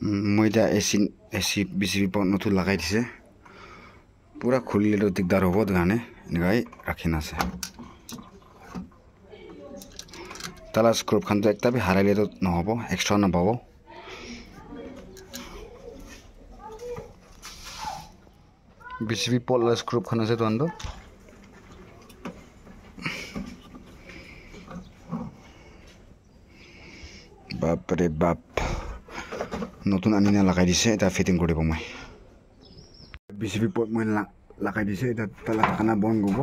মই এতিয়া এচি বিচিবি নতুন লগাই দিছে পুৰা খুলিলে দিগদাৰ হ'ব কাৰণে এনেকৈ ৰাখি নাছে তালা স্ক্ৰুপখনটো একটা হাৰাইলেতো নহ'ব এক্সট্ৰা নাপাব বিচিবি পল স্ক্ৰুপখন আছে তোহাঁতো বাপৰে বাপ নতুন আনি লগাই দিছে এটা ফিটিং কৰিব মই বিচিবি পট মই লগাই দিছে এটা তালা ঢাকনা বন্ধ কৰিব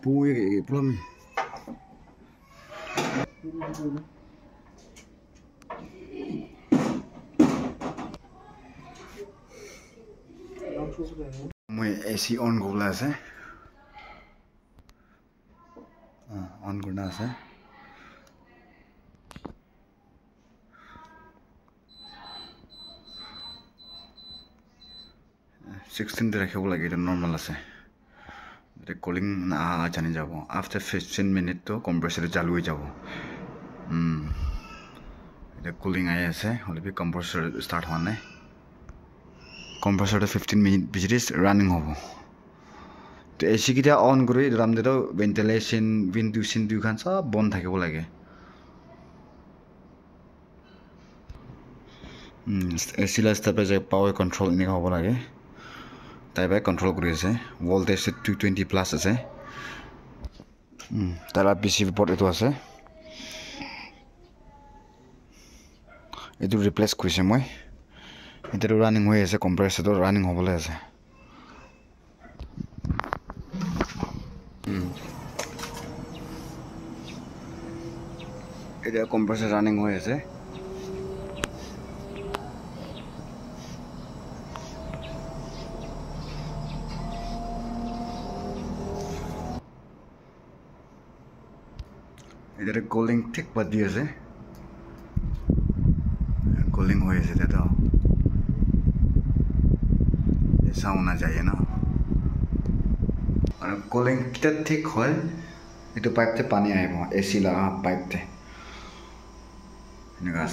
পুই পুলম মই এসি অন কৰিবলৈ আছে অন কৰনা আছে 16 ৰাখিব লাগে এটা নরমাল আছে এটা কুলিং না জানি যাব আফটার 15 মিনিট তো কম্প্রেসর চালু হয়ে যাব এটা কুলিং আই আছে হলে কম্প্রেসর স্টার্ট হওয়া নাই কম্প্রেসরটা 15 মিনিট বিজলি রানিং হব তো এসি কিটা অন কৰি ৰামদেটো ভেন্টিলেশন ভেন্টিলেশন দুখান সব বন্ধ থাকিব লাগে এসি লাস্টে যে পাৱাৰ কন্ট্ৰোল এনেকা হ'ব লাগে তাইবাই কন্ট্ৰোল কৰি আছে ভোল্টেজ 220 প্লাস আছে তাৰা পিসিবি পট এটো আছে এটো ৰিপ্লেস কৰিছে মই এটা রানিং হৈ আছে কম্প্রেসরটো রানিং হ'বলৈ আছে এটা কম্প্রেসর রানিং হৈ আছে इधर कूलिंग ठीक बदी আছে कूलिंग হৈ আছে এটা সাউন্ড না যায় না আর কूलिंग কিটা ঠিক হয় এটো পাইপতে পানি আইব এসি লাগা পাইপতে এনেকা